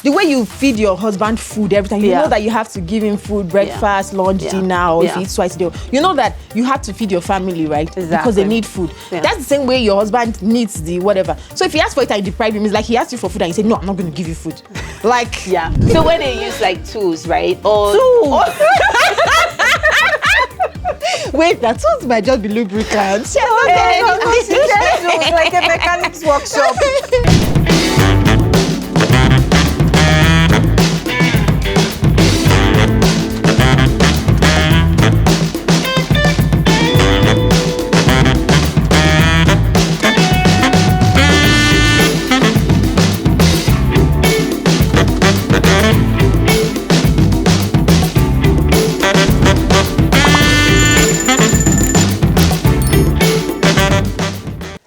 the way you feed your husband food every time, you know that you have to give him food, breakfast, lunch, dinner, or if he eats twice a day, you know that you have to feed your family, right? Exactly. Because they need food. That's the same way your husband needs the whatever. So if he asks for it and you deprive him, it's like he asked you for food and you say, no, I'm not going to give you food. Like, So when they use like tools, right? Or wait, that tools might just be lubricants. Like a mechanic's workshop.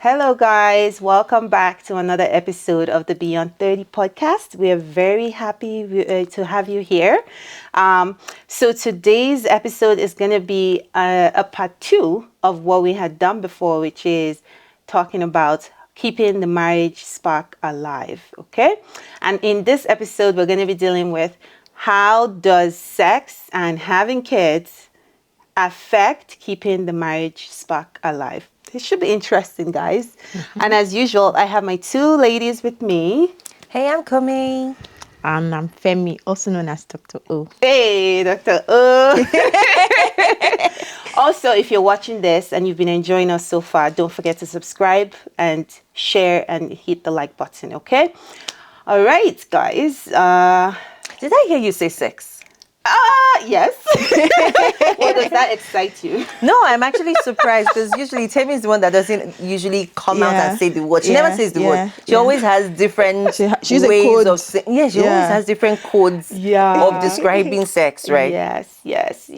Hello guys, welcome back to another episode of the Beyond 30 podcast. We are very happy to have you here. So today's episode is going to be a part 2 of what we had done before, which is talking about keeping the marriage spark alive, okay? And in this episode, we're going to be dealing with how does sex and having kids affect keeping the marriage spark alive. This should be interesting, guys. And as usual, I have my 2 ladies with me. Hey, I'm coming. And I'm Femi, also known as Dr. O. Hey, Dr. O. Also, if you're watching this and you've been enjoying us so far, don't forget to subscribe and share and hit the like button, okay? All right, guys. Did I hear you say sex? Yes. Well, does that excite you? No, I'm actually surprised because usually Temi is the one that doesn't usually come out and say the word. She never says the word. She always has different she's ways of saying. Yeah, she always has different codes of describing sex, right? Yes.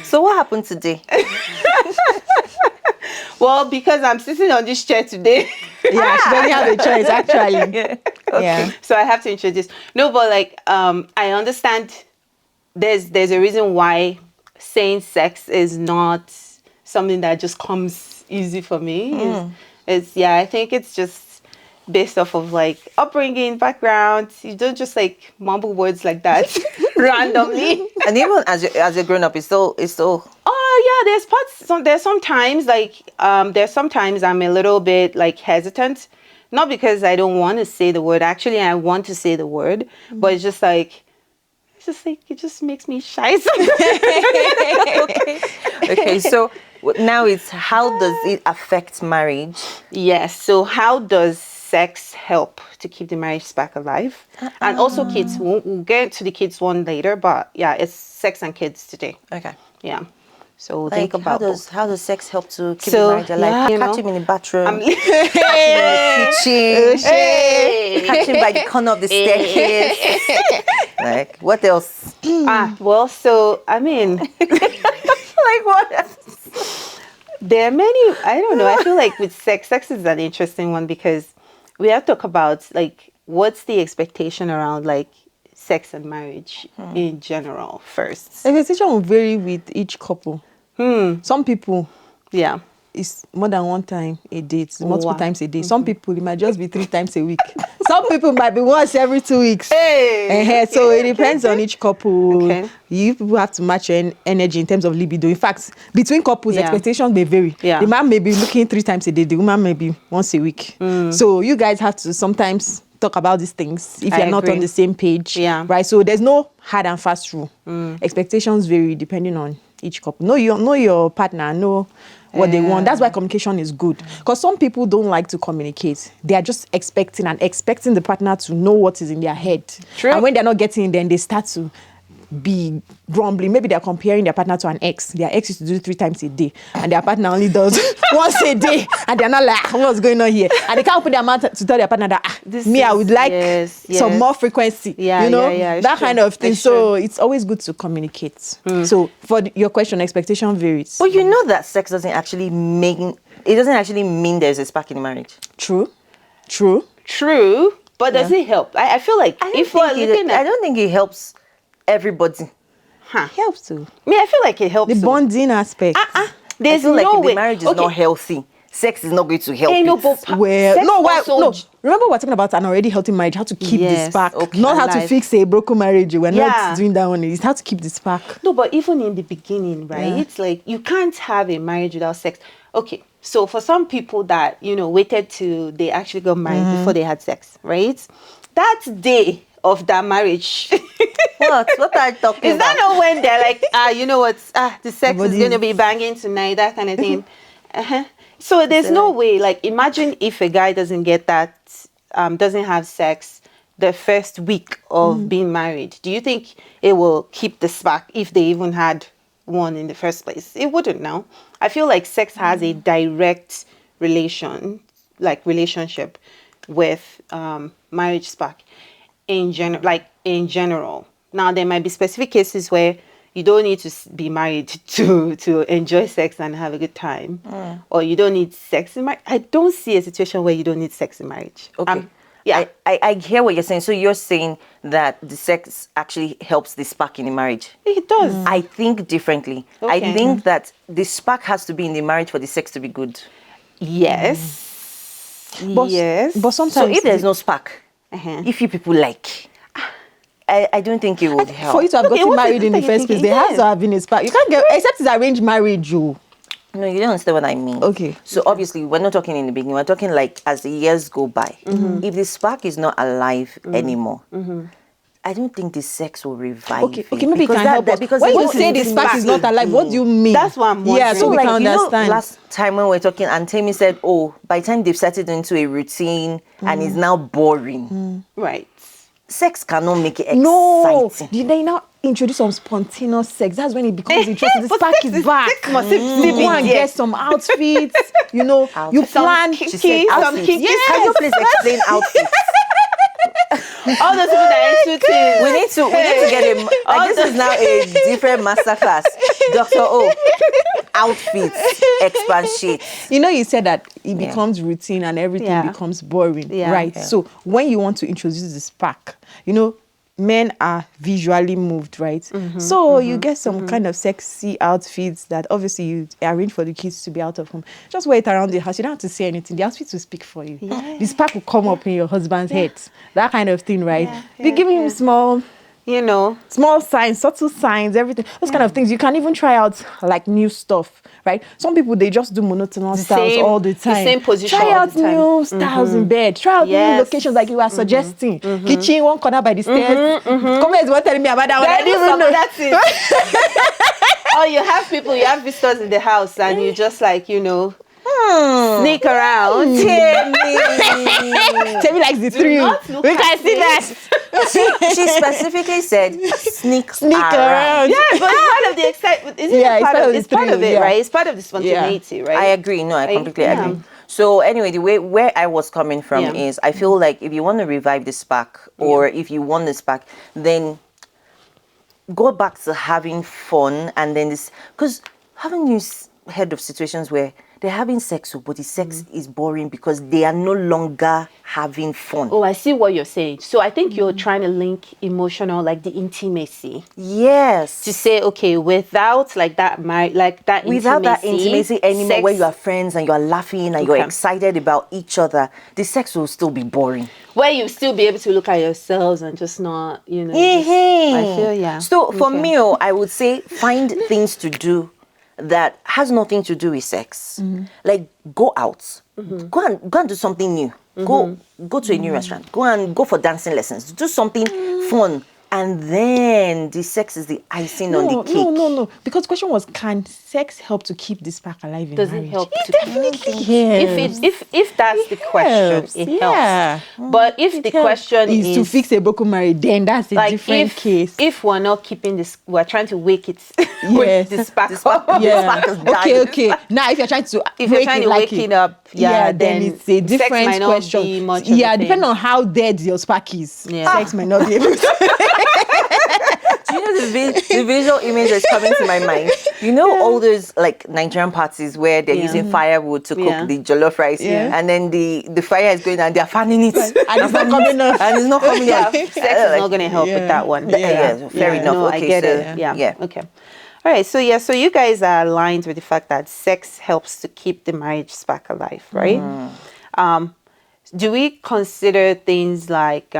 So what happened today? Well, because I'm sitting on this chair today. She doesn't have a choice, actually. Okay. So I have to introduce. No, but like, I understand there's a reason why saying sex is not something that just comes easy for me. It's I think it's just based off of like upbringing, background. You don't just like mumble words like that randomly. And even as a grown up, it's so. Oh yeah, there's sometimes I'm a little bit like hesitant, not because I don't want to say the word. Actually, I want to say the word, but it's just like. It just makes me shy. Okay. So now it's how does it affect marriage? Yes. So how does sex help to keep the marriage spark alive? And also kids. We'll get to the kids one later, but it's sex and kids today. Okay. Yeah. So Like, think about how does sex help to keep the marriage alive? Catch him in the bathroom. Catch him by the corner of the staircase. Like, what else? Well, so I mean, like what else? there are many. I don't know. I feel like with sex is an interesting one because we have to talk about like what's the expectation around like sex and marriage in general first. Expectation will vary with each couple. Some people, it's more than one time a day, it's multiple times a day. Some people, it might just be 3 times a week. Some people might be once every 2 weeks. So it depends on each couple. You people have to match your energy in terms of libido. In fact, between couples, expectations may vary. The man may be looking 3 times a day, the woman may be once a week. So you guys have to sometimes talk about these things if you're not on the same page. Right? So there's no hard and fast rule. Expectations vary depending on each couple. Know your partner, know what they want. That's why communication is good. Because some people don't like to communicate. They are just expecting the partner to know what is in their head. True. And when they're not getting it, then they start to be grumbling. Maybe they're comparing their partner to an ex. Their ex used to do 3 times a day, and their partner only does once a day. And they're not like, what's going on here? And they can't put their mouth to tell their partner that I would like some more frequency. That kind of thing. So it's always good to communicate. So for your question, expectation varies. But you know that sex doesn't actually mean there's a spark in marriage. True. But does it help? I feel like I don't think it helps everybody. Helps too. I feel like it helps. The bonding aspect. There's I feel no like if way. the marriage is not healthy, sex is not going to help no, it. but Well, sex no, why? also No. Remember, we're talking about an already healthy marriage. How to keep the spark, okay, not how to alive. fix a broken marriage. We're Yeah. not doing that one. It's how to keep the spark. No, but even in the beginning, right? It's like you can't have a marriage without sex. Okay, so for some people that waited till they actually got married before they had sex, right? That day of that marriage. What are you talking Is that about? not when they're like, you know what? The sex is going to be banging tonight, that kind of thing. So there's no way. Like, imagine if a guy doesn't get that, doesn't have sex the first week of being married. Do you think it will keep the spark if they even had one in the first place? It wouldn't. Now, I feel like sex has a direct relationship with marriage spark in general. Now, there might be specific cases where you don't need to be married to enjoy sex and have a good time, or you don't need sex in marriage. I don't see a situation where you don't need sex in marriage. Okay. Yeah. I hear what you're saying. So you're saying that the sex actually helps the spark in the marriage. It does. I think differently. Okay. I think that the spark has to be in the marriage for the sex to be good. Yes. Yes. But sometimes, So if there's no spark, if you people like, I don't think it would help. for you to have gotten married in the first place, there has to have been a spark. You can't get, except it's arranged marriage, you. No, you don't understand what I mean. Okay. So obviously, we're not talking in the beginning. We're talking like as the years go by. If the spark is not alive anymore, I don't think the sex will revive. Okay, it. maybe you can help us. Because When it you goes say into the spark is not alive, what do you mean? That's what I'm wondering. Yeah, so we like, can understand. Last time when we were talking, and Tammy said, "Oh, by the time they've settled into a routine and it's now boring, Right. sex cannot make it exciting." No, did they now introduce some spontaneous sex? That's when it becomes interesting. The But spark sex is back. sex must You still be go and there. get some outfits. You plan. She said Kinky, some outfits. kinky Can you please explain outfits? All those people that are into things. We need to get a this is now a different masterclass. Dr. O, outfits, expand sheets. You said that it becomes routine and everything becomes boring, right? Yeah. So when you want to introduce the spark, men are visually moved, right? So you get some kind of sexy outfits that obviously you arrange for the kids to be out of home. Just wear it around the house. You don't have to say anything. The outfit will speak for you. Yeah. The spark will come up in your husband's head. That kind of thing, right? Be Yeah, giving him small signs, subtle signs, everything. Those kind of things. You can even try out like new stuff, right? Some people, they just do monotonous styles all the time. The same position Try all out the time. new styles in bed. Try out new locations like you were suggesting. Kitchen, one corner by the stairs. Come here, is what telling me about that one. I didn't even know. That's it. Or you have visitors in the house and you just like, sneak around. Tell me like the thrill. We can see that. She specifically said sneak around. Yeah, but it's part of the excitement. It's part of it, right? It's part of the spontaneity, right? I agree. No, I completely agree. So anyway, the way where I was coming from is I feel like if you want to revive the spark or if you want the spark, then go back to having fun and then this, because haven't you heard of situations where they're having sex, but the sex is boring because they are no longer having fun? Oh, I see what you're saying. So I think you're trying to link emotional, like the intimacy. Yes. To say, okay, without that intimacy anymore, sex, where you are friends and you are laughing and you're excited about each other, the sex will still be boring. Where you still be able to look at yourselves and just not, I feel, So for me, I would say find things to do that has nothing to do with sex. Like go out, go and do something new. Go to a new restaurant. Go for dancing lessons. Do something fun. And then the sex is the icing on the cake. No. Because the question was, can sex help to keep the spark alive in Does marriage? it help? It definitely helps. If that's the question, it helps. But if the question is to fix a broken marriage, then that's a different case. If we're not keeping this, we're trying to wake it. With the spark. Okay. Now, if you're trying to wake it up, then it's a different question. Depending on how dead your spark is, sex might not be able to. Do you know the visual image that's coming to my mind? You know all those like Nigerian parties where they're using firewood to cook the jollof rice, and then the fire is going and they're fanning it, and it's not coming up. And it's not coming up. Sex is not going to help with that one. Fair enough. No, Okay, I get so, it. Yeah. Okay. All right. So you guys are aligned with the fact that sex helps to keep the marriage spark alive, right? Do we consider things like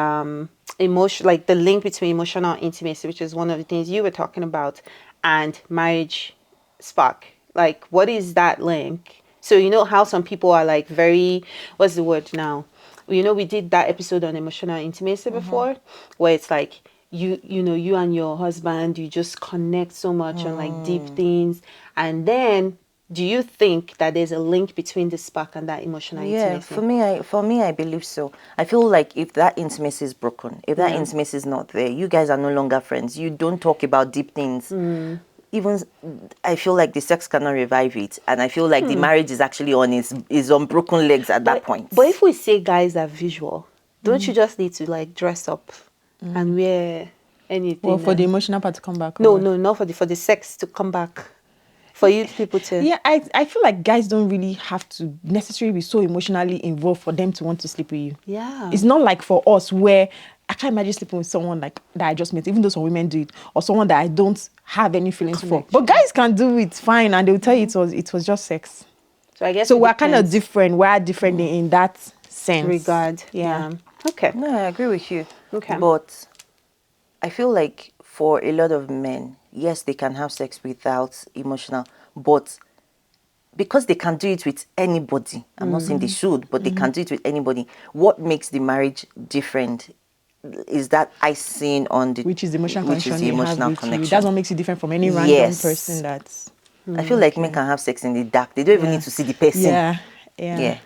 emotion, like the link between emotional intimacy, which is one of the things you were talking about, and marriage spark? Like, what is that link? So you know how some people are like very, what's the word now? You know, we did that episode on emotional intimacy before, where it's like you know, you and your husband, you just connect so much on like deep things, and then do you think that there's a link between the spark and that emotional intimacy? For me, I believe so. I feel like if that intimacy is broken, if that intimacy is not there, you guys are no longer friends. You don't talk about deep things. Even I feel like the sex cannot revive it, and I feel like the marriage is actually on broken legs at that point. But if we say guys are visual, don't you just need to like dress up and wear anything? Well, for the emotional part to come back. No, not for the sex to come back. For you people to... Yeah, I feel like guys don't really have to necessarily be so emotionally involved for them to want to sleep with you. Yeah. It's not like for us where I can't imagine sleeping with someone like that I just met, even though some women do it, or someone that I don't have any feelings for. But guys can do it fine, and they'll tell you it was just sex. So I guess we're kind of different. We're different in that sense. Regard. Yeah. Okay. No, I agree with you. Okay. But I feel like for a lot of men, yes, they can have sex without emotional, but because they can do it with anybody, I'm not saying they should, but they can do it with anybody. What makes the marriage different is that icing on the... Which is the emotional which is the emotional connection. That's what makes it different from any random person that's... I feel like men can have sex in the dark. They don't even need to see the person. Yeah.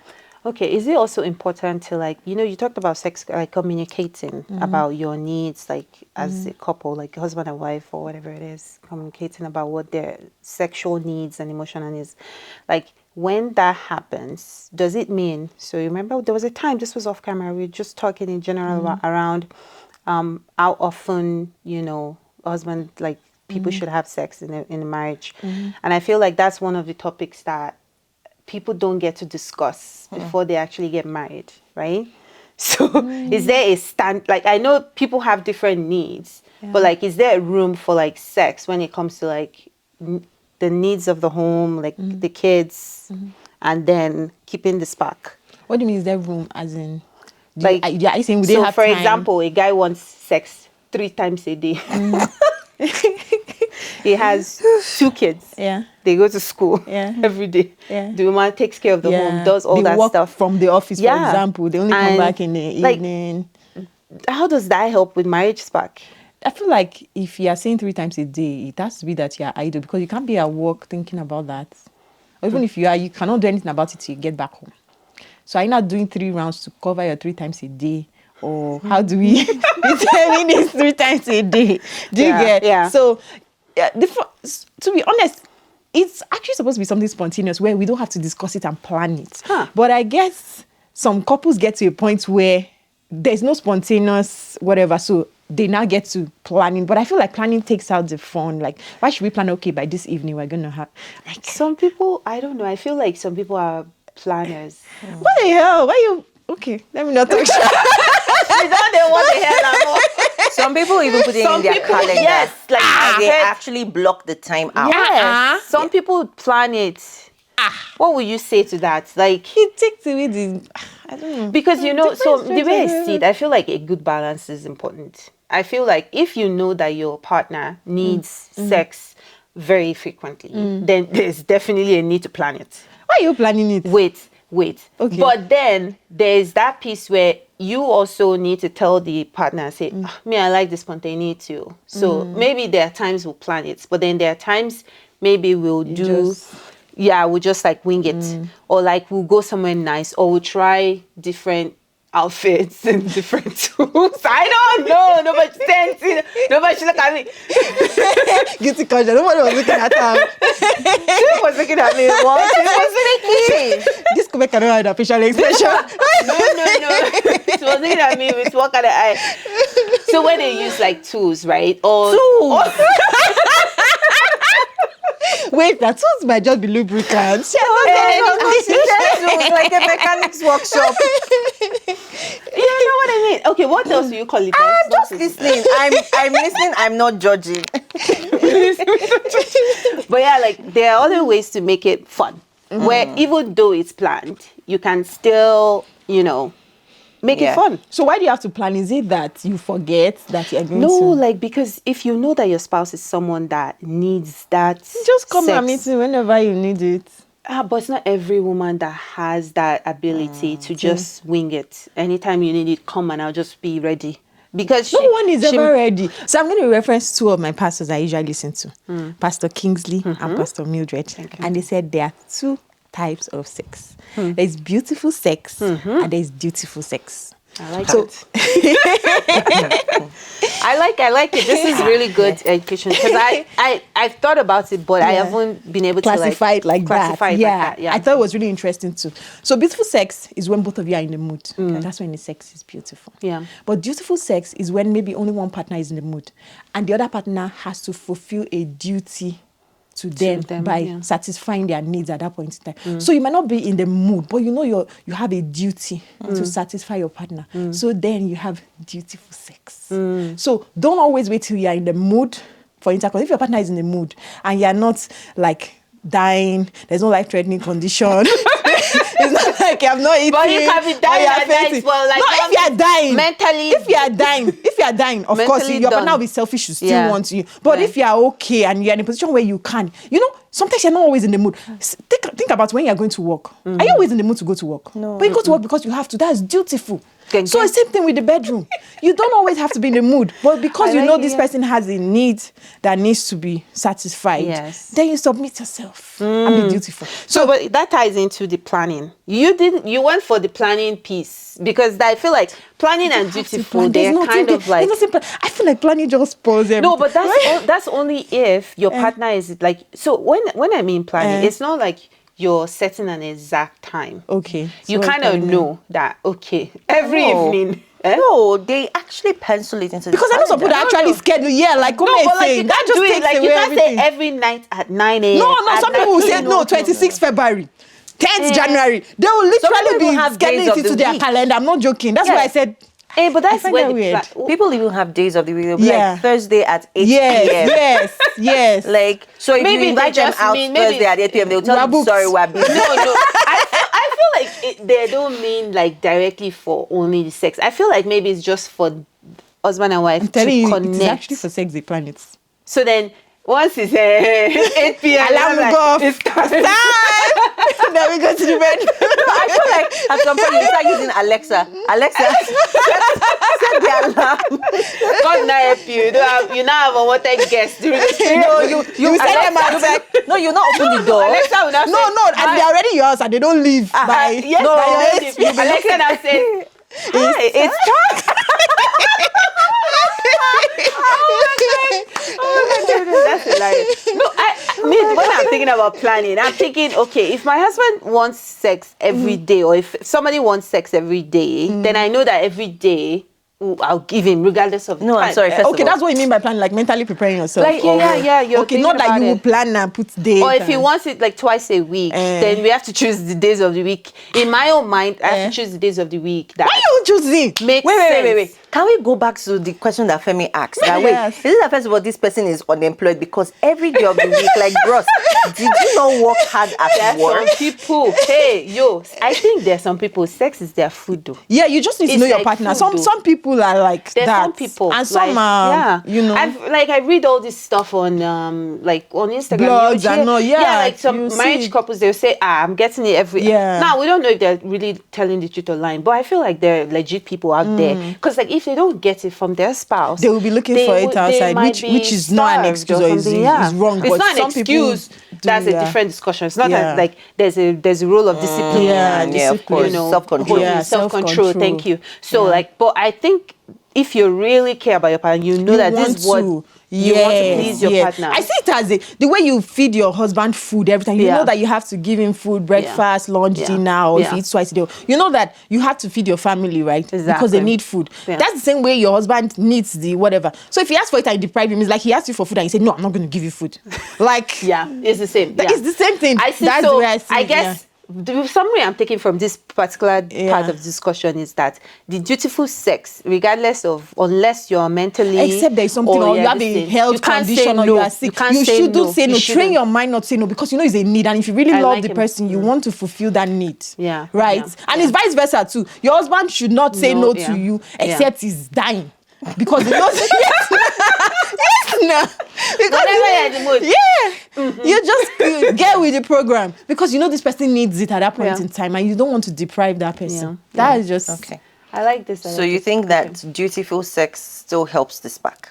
Okay, is it also important to like, you know, you talked about sex, like communicating about your needs, like as a couple, like husband and wife or whatever it is, communicating about what their sexual needs and emotional needs. Like when that happens, does it mean, so remember there was a time, this was off camera, we were just talking in general around how often, you know, husband, like people should have sex in a marriage. And I feel like that's one of the topics that people don't get to discuss before they actually get married, right? So is there a stand, like I know people have different needs, but like is there a room for like sex when it comes to like the needs of the home, like the kids, and then keeping the spark? What do you mean is there room as in? Like, are you saying so for example, a guy wants sex 3 times a day. He has 2 kids. Yeah. They go to school every day. Yeah. The woman takes care of the home, does all that work stuff. from the office, for example. They only come back in the evening. How does that help with marriage spark? I feel like if you are saying 3 times a day, it has to be that you are idle, because you can't be at work thinking about that. Or even if you are, you cannot do anything about it till you get back home. So are you not doing 3 rounds to cover your 3 times a day? Or how do we determine this 3 times a day? Do you get? Yeah. So, to be honest, it's actually supposed to be something spontaneous where we don't have to discuss it and plan it. But I guess some couples get to a point where there's no spontaneous whatever, so they now get to planning. But I feel like planning takes out the fun. Like, why should we plan? Okay, by this evening we're gonna have. Like, some people, I don't know. I feel like some people are planners. What the hell? Why you? Okay, let me not talk shit. You don't know what the hell I'm on. Some people even put it in their calendar. Yes, like they actually block the time out. Yes. Some people plan it. What would you say to that? Like, it takes away the... I don't know. Because, you know, so the way I see it, I feel like a good balance is important. I feel like if you know that your partner needs sex very frequently, then there's definitely a need to plan it. Why are you planning it? Wait. Okay. But then there's that piece where you also need to tell the partner, say, me, I like the spontaneity. So maybe there are times we'll plan it, but then there are times maybe we'll we'll just like wing it. Or like we'll go somewhere nice, or we'll try different outfits and different tools. I don't know. Nobody's dancing. Nobody should look at me. Guilty conscience. Nobody was looking at her. She was looking at me. What? She was looking. This could make another facial expression. No. She was looking at me with one kind of eye. So when they use like tools, right? Or tools. Wait, that tools might just be lubricants. Like a mechanic's workshop. You know what I mean? Okay, what else do you call it? I'm just listening. I'm listening. I'm not judging. But yeah, like there are other ways to make it fun. Where even though it's planned, you can still, make it fun. So why do you have to plan? Is it that you forget that you're going to? No, like because if you know that your spouse is someone that needs that, just come and meet me whenever you need it. But it's not every woman that has that ability to just wing it. Anytime you need it, come and I'll just be ready. Because no one is ever ready. So I'm going to reference two of my pastors I usually listen to, Pastor Kingsley and Pastor Mildred. And they said there are two types of sex. There's beautiful sex and there's dutiful sex. I like it. I like it. This is really good education because I've thought about it, but I haven't been able to classify it like that. Yeah, I thought it was really interesting too. So beautiful sex is when both of you are in the mood. And that's when the sex is beautiful. Yeah. But dutiful sex is when maybe only one partner is in the mood and the other partner has to fulfill a duty to them by satisfying their needs at that point in time. So you might not be in the mood, but you have a duty to satisfy your partner. So then you have dutiful sex. So don't always wait till you're in the mood for intercourse. If your partner is in the mood and you're not like dying, there's no life-threatening condition. It's not like I'm not eating. But you can be dying at night. Well, like if you are dying, mentally. If you are dying, of course, your partner will be selfish to still want you. But if you are okay and you're in a position where you can, sometimes you're not always in the mood. Think about when you're going to work. Are you always in the mood to go to work? No. But you go to work because you have to. That's dutiful. So the same thing with the bedroom. You don't always have to be in the mood, but because this person has a need that needs to be satisfied, then you submit yourself and be dutiful. So, but that ties into the planning. You went for the planning piece because I feel like planning and dutiful, they're kind of like. I feel like planning just spoils everything. No, but that's only if your partner is like. So when I mean planning, it's not like you're setting an exact time. Okay. You kind of know that, every evening. No, they actually pencil it into because I know some people that actually schedule. Yeah, like but like you can't do it. Like you can't say every night at 9 a.m. No. Some people will say 26th February, 10th January. They will literally be scheduling it into their calendar. I'm not joking. That's why I said. But that's where weird. People even have days of the week. They'll be like Thursday at 8 p.m. Yes. Like, so if maybe you invite them out Thursday at 8 p.m., they'll tell you, sorry, we're busy. No. I feel like they don't mean like directly for only the sex. I feel like maybe it's just for husband and wife to connect. It's actually for sex they plan it. So then once it's 8 p.m. alarm will go off. It's time. Then we go to the bedroom. I feel like at some point you start using Alexa. Alexa, set the alarm. God now help you. You now have unwanted guests during the period. No, you send them outside. No, you not open the door. Alexa will not say, and they're already yours and they don't leave. Yes, no, Alexa now says, hi, it's time. That's hilarious. No, when I'm thinking about planning, I'm thinking, okay, if my husband wants sex every day, or if somebody wants sex every day, then I know that every day I'll give him regardless of no, time. I'm sorry. Okay, that's what you mean by planning, like mentally preparing yourself. Like, you're okay, not that you will plan and put days. Or if he wants it like twice a week, then we have to choose the days of the week. In my own mind, I have to choose the days of the week. That why you choosing? Wait. Can we go back to the question that Femi asked? That is it the first of all, this person is unemployed because every day of the week, like, bros, did you not work hard at work? Some people, I think there's some people, sex is their food though. Yeah, you just need to know your partner. Some people are like there's that. Some people, and some are, I read all this stuff on like on Instagram. Blogs and all, like some marriage couples, they'll say, I'm getting it every. Now we don't know if they're really telling the truth or lying, but I feel like there are legit people out there because like if they don't get it from their spouse, they will be looking for it outside, which is not an excuse or is wrong. It's but not an excuse. That's a different discussion. It's not that like there's a role of discipline. Of course, self-control. Self-control. Thank you. So but I think if you really care about your partner, you know that this is what you want to please your partner. I see it as the way you feed your husband food every time. You know that you have to give him food, breakfast, lunch, dinner, or if he eats twice a day. You know that you have to feed your family, right? Exactly. Because they need food. That's the same way your husband needs the whatever. So if he asks for it and you deprive him, it's like he asks you for food and you say, no, I'm not going to give you food. Like, it's the same. It's the same thing. I see. That's so where I see I guess the summary I'm taking from this particular part of the discussion is that the dutiful sex, regardless of, unless you're mentally, except there is something or you have a health condition or you are sick, you shouldn't say no. Train your mind not to say no, because you know it's a need, and if you really love the person, you want to fulfill that need. Right? And it's vice versa too. Your husband should not say no to you except he's dying. Because he knows you just get with the program because you know this person needs it at that point in time, and you don't want to deprive that person. That is just okay. I like this. So you think that dutiful sex still helps the spark?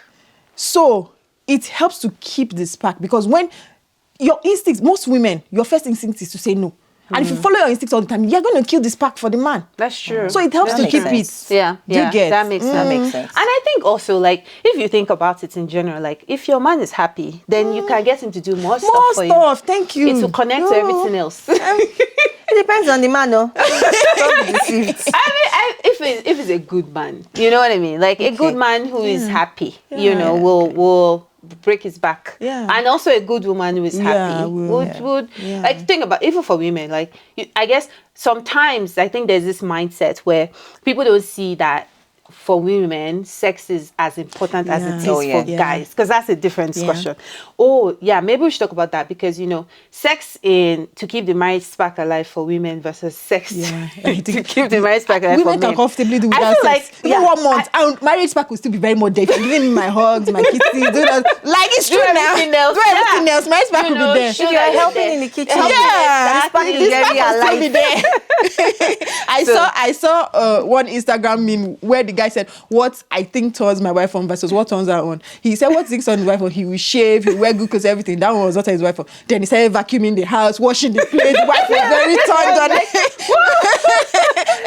So it helps to keep the spark, because when your instincts, most women, your first instinct is to say no. And if you follow your instincts all the time, you're going to kill the spark for the man. That's true. So it helps to keep sense. it. Yeah. You get? That makes sense. And I think also, like, if you think about it in general, like, if your man is happy, then you can get him to do more stuff for you. Thank you. It will connect to everything else. It depends on the man, though. Don't be deceived. If it's a good man, you know what I mean? Like, a good man who is happy, you know, will break his back. And also a good woman who is happy would like, think about, even for women, like, I guess sometimes I think there's this mindset where people don't see that for women, sex is as important as it is for guys, because that's a different discussion. Maybe we should talk about that, because, you know, sex to keep the marriage spark alive for women versus sex to keep the marriage spark alive for men. Women can comfortably do without sex. Like, 1 month, marriage spark will still be very more there. If you're giving me my hugs, my kisses, like, it's true now. Do everything else. Marriage spark will be there. If you're helping in the kitchen, the spark is very alive. Be there. I saw one Instagram meme where the guy said, what I think turns my wife on versus what turns her on. He said what thinks on his wife on, he will shave, he will wear good clothes, everything. That one was what his wife on. Then he started vacuuming the house, washing the plates. The wife was very turned on.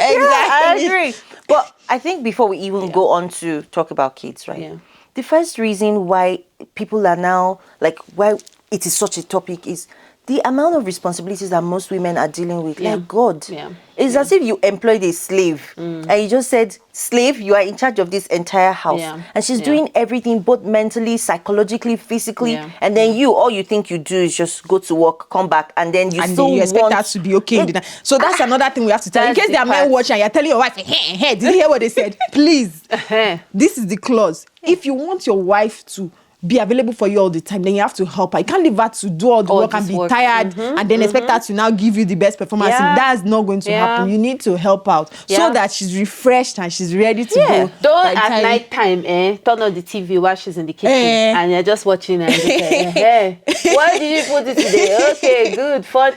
Exactly. I agree. But I think before we even go on to talk about kids, right? The first reason why people are now, like, why it is such a topic is the amount of responsibilities that most women are dealing with. Like, God. It's as if you employed a slave and you just said, slave, you are in charge of this entire house. And she's doing everything, both mentally, psychologically, physically. And then all you think you do is just go to work, come back, and then you still you expect that to be okay. So that's another thing we have to tell. In case there are men watching and you're telling your wife, hey, did you hear what they said? Please, this is the clause. If you want your wife to be available for you all the time, then you have to help her. You can't leave her to do all the work and be tired and then expect her to now give you the best performance. That's not going to happen. You need to help out so that she's refreshed and she's ready to go. Don't at night time turn on the TV while she's in the kitchen and you're just watching and just say, why did you put it today? Okay, good, fun.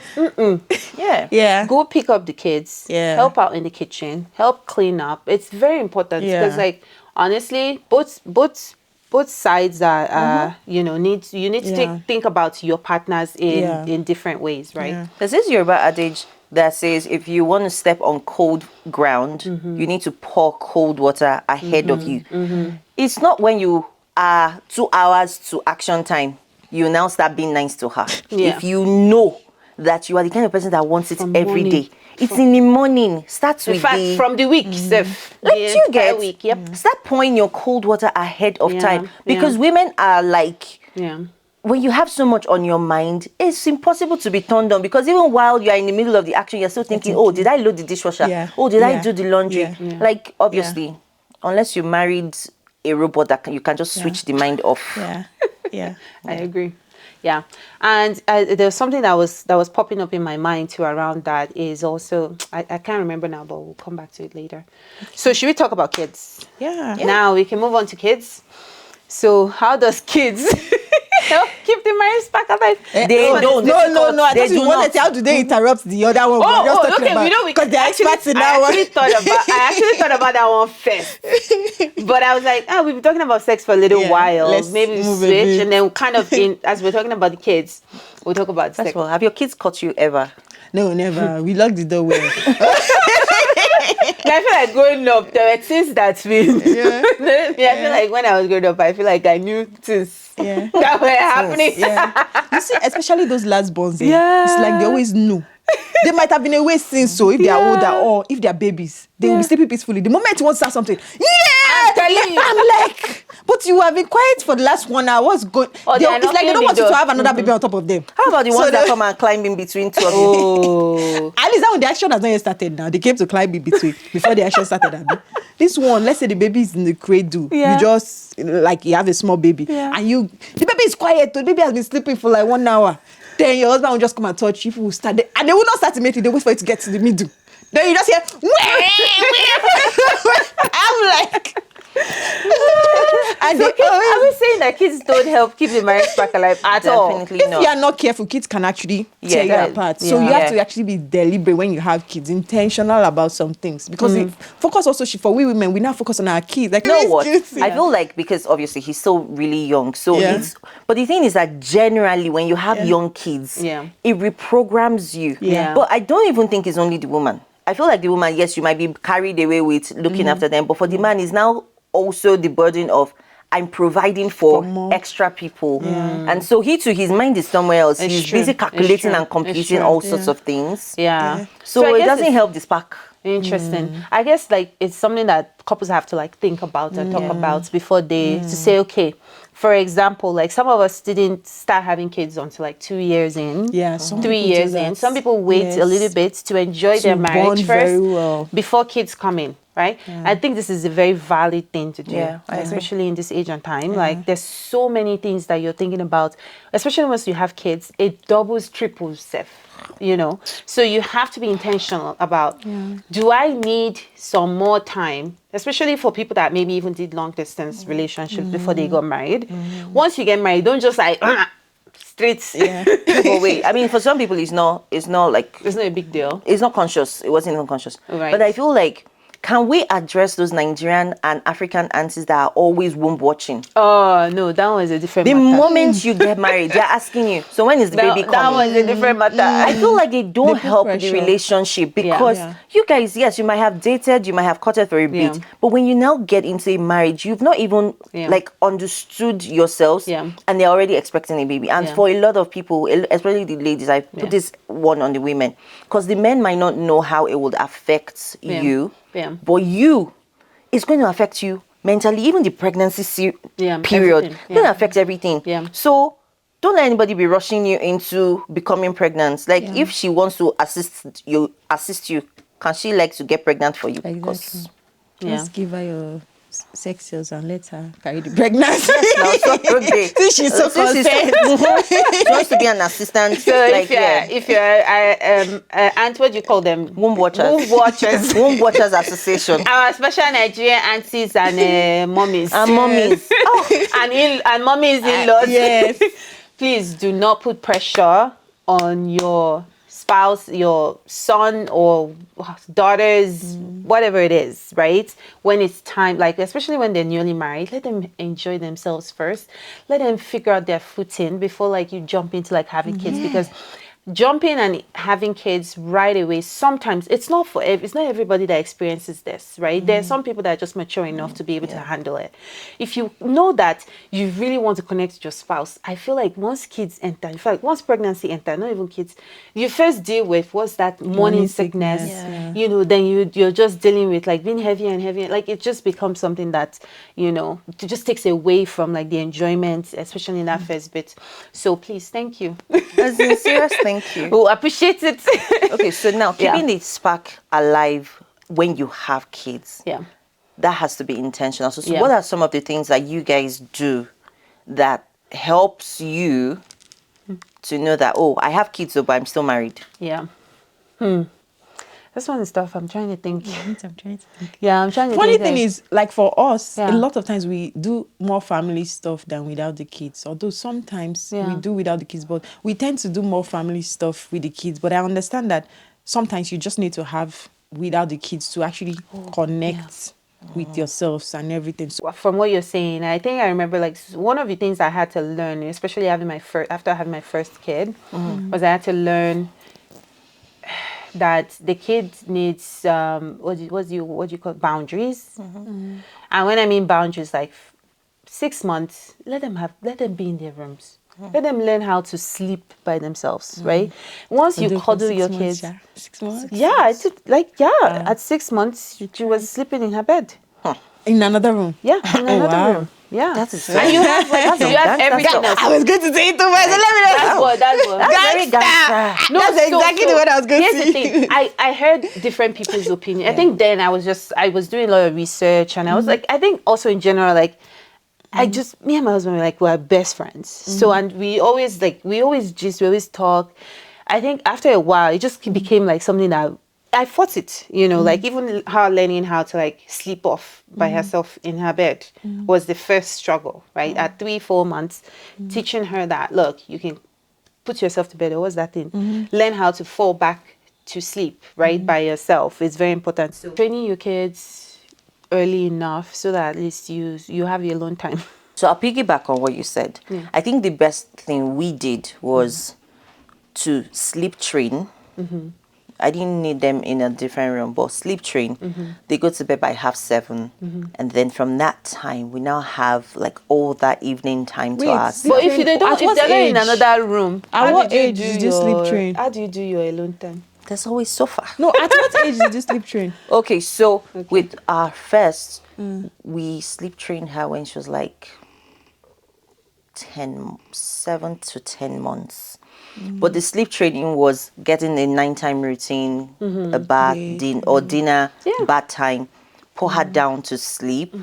Go pick up the kids, help out in the kitchen, help clean up. It's very important because, like, honestly, both sides are, you need to think about your partners in different ways, right? There's this Yoruba adage that says, if you want to step on cold ground, you need to pour cold water ahead of you. It's not when you are 2 hours to action time, you now start being nice to her. If you know that you are the kind of person that wants it every day, it's in the morning. Starts with from the week, start pouring your cold water ahead of time, because women are like, when you have so much on your mind, it's impossible to be turned on, because even while you are in the middle of the action, you're still thinking, oh, did I load the dishwasher? Oh, did I do the laundry? Like, obviously, unless you married a robot that you can just switch the mind off. I agree. Yeah, and there was something that was popping up in my mind too around that is also, I can't remember now, but we'll come back to it later. So should we talk about kids? Now we can move on to kids. So how does kids help keep the marriage spark alive? They don't. No. I thought you wanted to, how do they interrupt the other one? Because they're experts in that one. I actually thought about that one first. But I was like, we've been talking about sex for a little while. Maybe we switch, and then kind of as we're talking about the kids, we'll talk about sex. Well, have your kids caught you ever? No, never. We locked the door well. I feel like growing up, there were things that I feel like when I was growing up, I feel like I knew things that were happening. You see, especially those last borns, it's like they always knew. They might have been away since, so if they are older or if they are babies, they will be sleeping peacefully. The moment you want to start something, telling you. I'm like, but you have been quiet for the last 1 hour. What's good? Oh, they are It's like they don't want you to have another baby on top of them. How about the So ones that they- come and climb in between two of you? Oh. At least that one, the action has not yet started now. They came to climb in between before the action started. Abi. This one, let's say the baby is in the cradle. Yeah. You just, like, you have a small baby. Yeah. And the baby is quiet. The baby has been sleeping for like 1 hour. Then your husband will just come and touch you. People will start there. And they will not start immediately. They wait for it to get to the middle. Then you just hear, I'm like... And I was saying that kids don't help keep the marriage spark alive at all. Definitely If not. you are not careful, kids can actually tear you that- apart. So you have to actually be deliberate when you have kids, intentional about some things. Because it focus also for we women, we now focus on our kids. Like, You know what? guilty. I feel like because obviously he's still really young. So Yeah. but the thing is that generally when you have young kids, Yeah. it reprograms you. Yeah. But I don't even think it's only the woman. I feel like the woman, yes, you might be carried away with looking after them, but for the man, is now also the burden of I'm providing for more. extra people. And so his mind is somewhere else. It's He's true. busy It's calculating true. and It's computing true. all sorts of things. Yeah. So I it guess doesn't it's help the spark. interesting. I guess like it's something that couples have to like think about and talk about before they to say, okay, for example, like some of us didn't start having kids until like 2 years in. Yeah, some 3 people do years in. that. Some people wait a Yes. little bit to enjoy their To marriage bond very first well. before kids come in. Right? I think this is a very valid thing to do, Yeah, I agree. especially in this age and time. Like, there's so many things that you're thinking about, especially once you have kids. It doubles, triples, self, So you have to be intentional about, do I need some more time, especially for people that maybe even did long distance relationships before they got married. Once you get married, don't just like, straight. Yeah. But wait, I mean, for some people, it's not like It's not a big deal. it's not conscious. It wasn't even conscious. Right. But I feel like, can we address those Nigerian and African aunties that are always womb watching? Oh, no, that one is a different The matter. moment you get married, they're asking you, so when is the baby that coming? one is a different matter. I feel like they don't put help the pressure. relationship because Yeah. you guys, yes, you might have dated, you might have courted for a bit, Yeah. but when you now get into a marriage, you've not even Yeah. like understood yourselves, Yeah. and they're already expecting a baby. And Yeah. for a lot of people, especially the ladies, I put this one on the women because the men might not know how it would affect you, but it's going to affect you mentally. Even the pregnancy period, everything. it's going to affect everything. Yeah. So don't let anybody be rushing you into becoming pregnant. Like if she wants to assist you, can she like to get pregnant for you? Exactly. Yeah. Just give her your sex cells and let her carry the pregnancy. Now, so, okay. Since she's so consent. She wants to be an assistant. So like, if you're aunt, what do you call them? womb watchers. Womb watchers. Womb watchers association. Our special Nigerian aunties and mummies. And mummies. and mummies in-laws. yes. Please do not put pressure on your spouse, your son or daughters, whatever it is, right? When it's time, like especially when they're newly married, let them enjoy themselves first. Let them figure out their footing before like you jump into like having kids, because jumping and having kids right away, sometimes it's not everybody that experiences this, right? There are some people that are just mature enough to be able to handle it. If you know that you really want to connect with your spouse, I feel like once kids enter, in fact, once pregnancy enter, not even kids, you first deal with what's that morning sickness, then you're just dealing with like being heavier and heavier. Like it just becomes something that, it just takes away from like the enjoyment, especially in that first bit. So please, thank you. As in serious thing. Thank you. Oh, appreciate it. Okay, so now keeping the spark alive when you have kids. Yeah. That has to be intentional. So Yeah. what are some of the things that you guys do that helps you to know that, oh, I have kids, but I'm still married? Yeah. This one is tough. I'm trying to think. I'm trying to think. Yeah, I'm trying to Funny think. thing is, like for us, Yeah. a lot of times we do more family stuff than without the kids. Although sometimes we do without the kids, but we tend to do more family stuff with the kids. But I understand that sometimes you just need to have without the kids to actually connect with yourselves and everything. So From what you're saying, I think I remember like one of the things I had to learn, especially after having my first kid, was I had to learn that the kid needs what do you call it? Boundaries. And when I mean boundaries, like 6 months, let them be in their rooms. Let them learn how to sleep by themselves, right? Once you cuddle your kids, 6 months. at 6 months she was sleeping in her bed. In another room. Yeah, in another wow. room. Yeah. That is and you have like, you have everything else. I was going to say it too much. That's what. very gangster. No, That's exactly the word I was going to say. Here's the thing. I heard different people's opinion. I think then I was doing a lot of research, and I was like, I think also in general, like, me and my husband were like, we're best friends. So, and we always talk. I think after a while, it just became like something that I fought it, like even her learning how to like sleep off by herself in her bed was the first struggle, right? At 3-4 months, teaching her that, look, you can put yourself to bed, or what's that thing? Learn how to fall back to sleep, right? By yourself. It's very important. So training your kids early enough so that at least you have your alone time. So I'll piggyback on what you said. Yeah. I think the best thing we did was to sleep train. I didn't need them in a different room, but sleep train. They go to bed by 7:30, and then from that time we now have like all that evening time to us. But if they're not in another room, at what age did you sleep train? How do you do your alone time? There's always sofa. No, at what age did you sleep train? Okay, so with our first, we sleep trained her when she was like 7 to 10 months. But the sleep training was getting a nighttime routine, a bath, dinner, bath time, pour her down to sleep.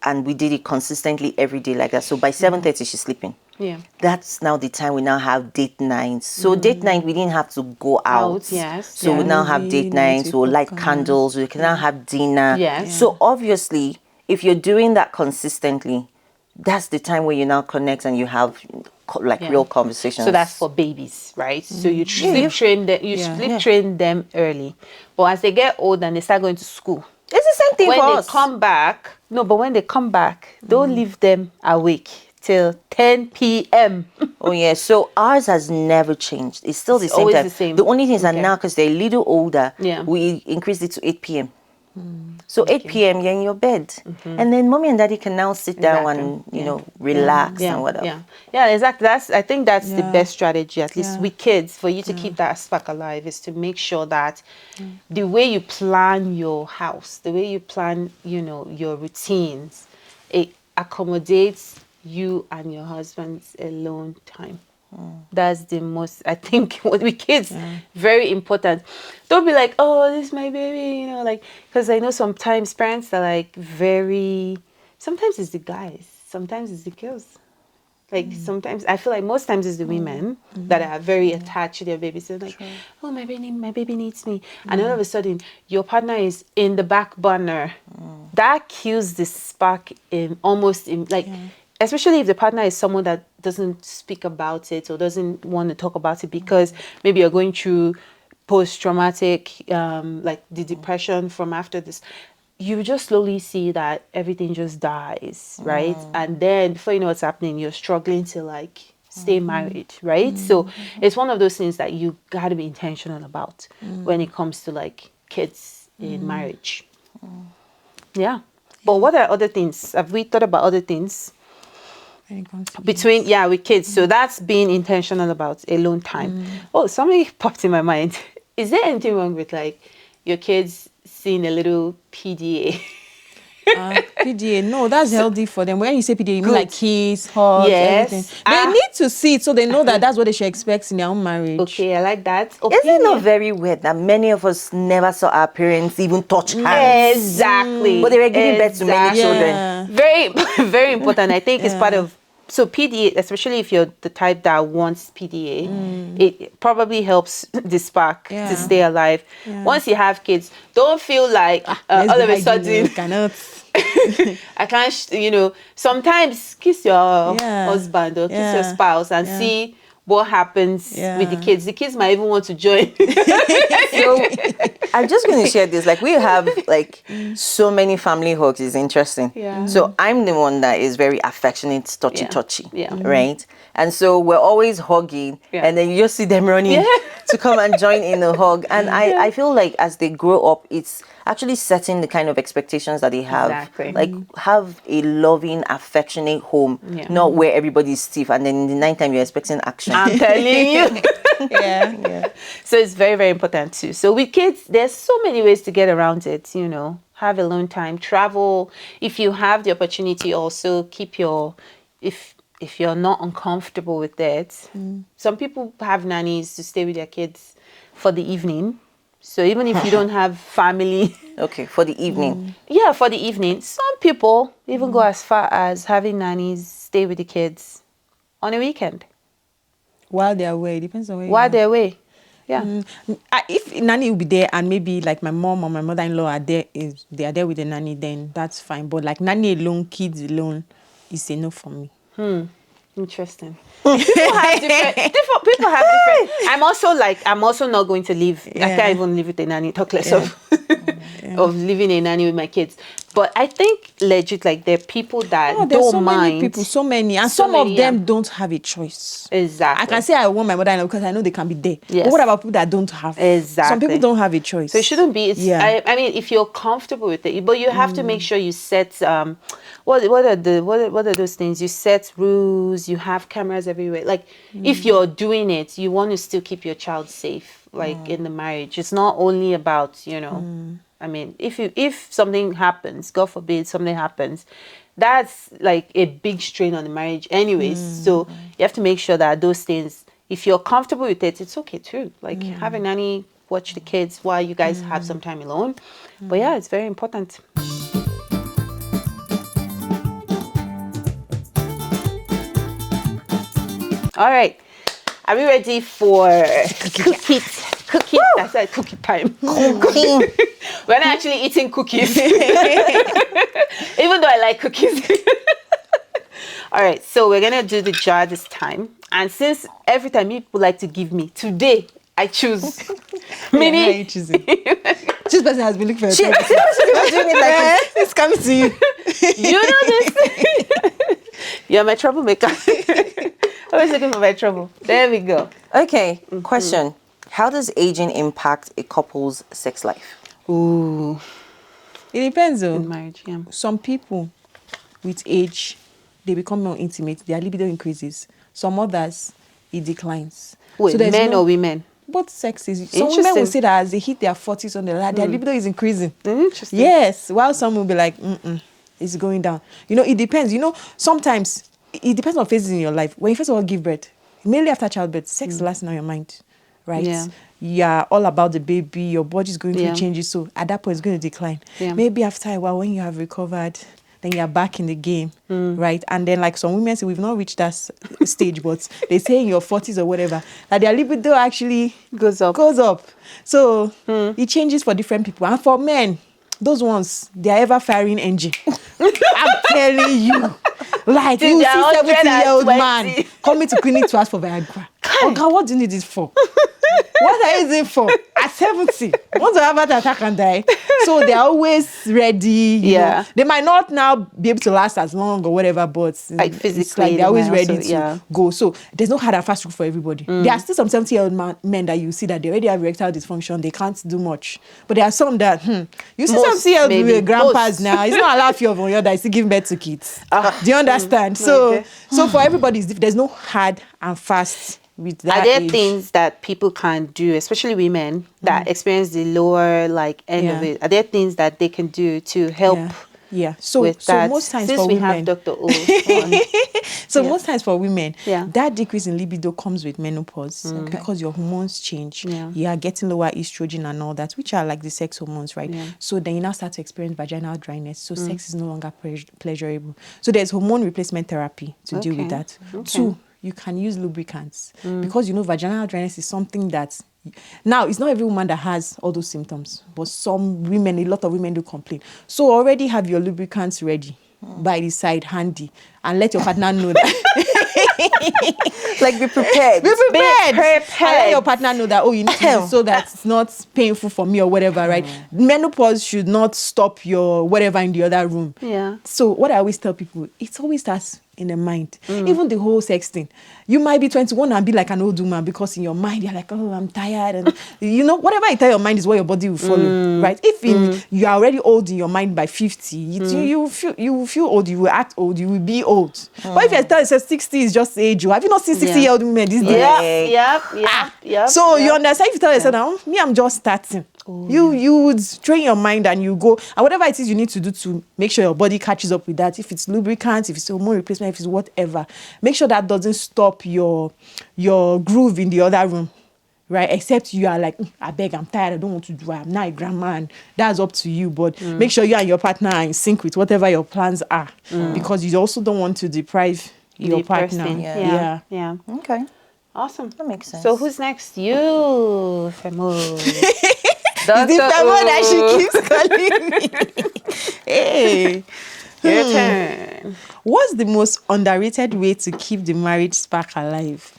And we did it consistently every day like that. So by 7:30, she's sleeping. Yeah. That's now the time we now have date nights. So date night, we didn't have to go out. Yes. So we now have date nights, we'll light candles, we can now have dinner. Yes. So obviously, if you're doing that consistently, that's the time where you now connect and you have like real conversations. So that's for babies, right? So you sleep train them, train them early. But as they get old and they start going to school, it's the same thing when for they us. come back. No, but when they come back, don't leave them awake till 10 p.m. Oh yeah, so ours has never changed. It's still the same always time. the same. The only thing is that now, because they're a little older, we increased it to 8 p.m. So 8 p.m. you're in your bed, and then mommy and daddy can now sit down and relax and whatever. Yeah, exactly. I think that's the best strategy, at least with kids, for you to keep that spark alive, is to make sure that the way you plan your house, the way you plan, your routines, it accommodates you and your husband's alone time. That's the most, I think, with kids, very important. Don't be like, oh, this is my baby, because I know sometimes parents are like sometimes it's the guys, sometimes it's the girls. Like sometimes, I feel like most times it's the women that are very attached to their babies. So like, oh, my baby needs me. And all of a sudden, your partner is in the back burner. That kills the spark especially if the partner is someone that doesn't speak about it or doesn't want to talk about it because maybe you're going through post-traumatic, like the depression from after this. You just slowly see that everything just dies, right? And then before you know what's happening, you're struggling to like stay married, right? So it's one of those things that you got to be intentional about when it comes to like kids in marriage. Yeah. But what are other things? Have we thought about other things? Between with kids, so that's being intentional about alone time. Oh, something popped in my mind. Is there anything wrong with like your kids seeing a little PDA? PDA, no, that's healthy for them. When you say PDA, you mean like kiss, hugs, everything. They need to see it so they know that that's what they should expect in their own marriage. Okay, I like that. Isn't it not very weird that many of us never saw our parents even touch hands? Exactly. But they were giving birth to many children. Very, very important. I think it's part of. So PDA, especially if you're the type that wants PDA, it probably helps the spark to stay alive. Once you have kids, don't feel like all of a sudden I can't, sometimes kiss your husband or kiss your spouse and see what happens with the kids. The kids might even want to join. So I'm just going to share this. Like we have like so many family hugs. It's interesting. Yeah. So I'm the one that is very affectionate, touchy, Yeah. right? And so we're always hugging, and then you just see them running to come and join in a hug. And I feel like as they grow up, it's actually setting the kind of expectations that they have. Exactly. Like have a loving, affectionate home, not where everybody's stiff, and then in the nighttime you're expecting action. I'm telling you. Yeah. So it's very, very important too. So with kids, there's so many ways to get around it, have alone time, travel. If you have the opportunity, also keep your, if you're not uncomfortable with it. Some people have nannies to stay with their kids for the evening. So even if you don't have family. Okay, for the evening. Yeah, for the evening. Some people even go as far as having nannies stay with the kids on a weekend. While they're away, it depends on where While you are. they're away. Yeah. If nanny will be there and maybe like my mom or my mother-in-law are there, if they are there with the nanny, then that's fine. But like nanny alone, kids alone, is a no for me. Interesting. People have different. People have different. I'm also not going to live. I can't even live with a nanny. Talk less of living a nanny with my kids. But I think legit, like there are people that there's don't mind. Many people, so many, and some of them don't have a choice. Exactly. I can say I want my mother-in-law because I know they can be there. Yes. But what about people that don't have? Exactly. Some people don't have a choice. So it shouldn't be. I mean, if you're comfortable with it, but you have to make sure you set. What are those things? You set rules. You have cameras everywhere. Like if you're doing it, you want to still keep your child safe. Like in the marriage, it's not only about I mean, if something happens, God forbid something happens, that's like a big strain on the marriage anyways. So you have to make sure that those things, if you're comfortable with it, it's okay too. Like have a nanny watch the kids while you guys have some time alone. But yeah, it's very important. All right. Are we ready for cookie? That's like cookie time. We're not actually eating cookies. Even though I like cookies. All right, so we're going to do the jar this time. And since every time people like to give me, today I choose. Mini. How are you choosing? This person has been looking for a She was doing it like it's coming to you. You know this. You're my troublemaker. Always looking for my trouble. There we go. Okay, question. How does aging impact a couple's sex life? Ooh. It depends though. In marriage, yeah. Some people with age, they become more intimate. Their libido increases. Some others, it declines. Wait, there's men or women? Both sexes. Some women will say that as they hit their 40s on their libido is increasing. Interesting. Yes. While some will be like, it's going down. It depends. Sometimes it depends on phases in your life. When you first of all give birth, mainly after childbirth, sex is lasting on your mind, right? Yeah. You're all about the baby. Your body's going through Yeah. changes. So at that point, it's going to decline. Yeah. Maybe after a while, when you have recovered, then you're back in the game, right? And then like some women say, we've not reached that stage, but they say in your 40s or whatever, that their libido actually Goes up. So it changes for different people. And for men, those ones, they are ever firing engine. I'm telling you. Like, you see 70-year-old man coming to clinic to ask for Viagra. Oh God, what do you need this for? What are you using for? At 70, once you have an attack and die. So they're always ready. You know. They might not now be able to last as long or whatever, but like physically, it's like they're always ready to yeah. go. So there's no hard and fast rule for everybody. There are still some 70-year-old men that you see that they already have erectile dysfunction. They can't do much. But there are some that, you see some 70-year-old grandpas now. It's not allowed for your that is still giving birth to kids. Do you understand? So for everybody, there's no hard and fast. With that are there age. things that people can do, especially women that experience the lower end of it? Are there things that they can do to help? Yeah. So most times since for we women, have Dr. O on. most times for women, Yeah. that decrease in libido comes with menopause because your hormones change. Yeah. You are getting lower estrogen and all that, which are like the sex hormones, right? Yeah. So then you now start to experience vaginal dryness. So sex is no longer pleasurable. So there's hormone replacement therapy to deal with that. Okay. 2, you can use lubricants because vaginal dryness is something that now it's not every woman that has all those symptoms, but some women, a lot of women do complain. So already have your lubricants ready by the side, handy, and let your partner know that. Like be prepared. Be prepared. prepared. And let your partner know that, you need to do so that it's not painful for me or whatever, right? Menopause should not stop your whatever in the other room. Yeah. So what I always tell people, it always starts in the mind. Even the whole sex thing. You might be 21 and be like an old woman because in your mind you're like, oh, I'm tired. And whatever you tell your mind is what your body will follow, right? If you are already old in your mind by 50, you will feel old, you will act old, you will be old. But if you tell yourself 60 is just age, have you not seen 60-year-old women these days? Yep. So you understand if you tell yourself, now, me, I'm just starting. You would train your mind and you go, and whatever it is you need to do to make sure your body catches up with that. If it's lubricant, if it's hormone replacement, if it's whatever, make sure that doesn't stop your groove in the other room, right? Except you are like, I beg, I'm tired, I don't want to do it. I'm not a grandma, and that's up to you. But make sure you and your partner are in sync with whatever your plans are, because you also don't want to deprive your partner. Yeah. Okay. Awesome. That makes sense. So who's next? You, Femo. It's the Femo that she keeps calling me. Hey. Your turn. What's the most underrated way to keep the marriage spark alive?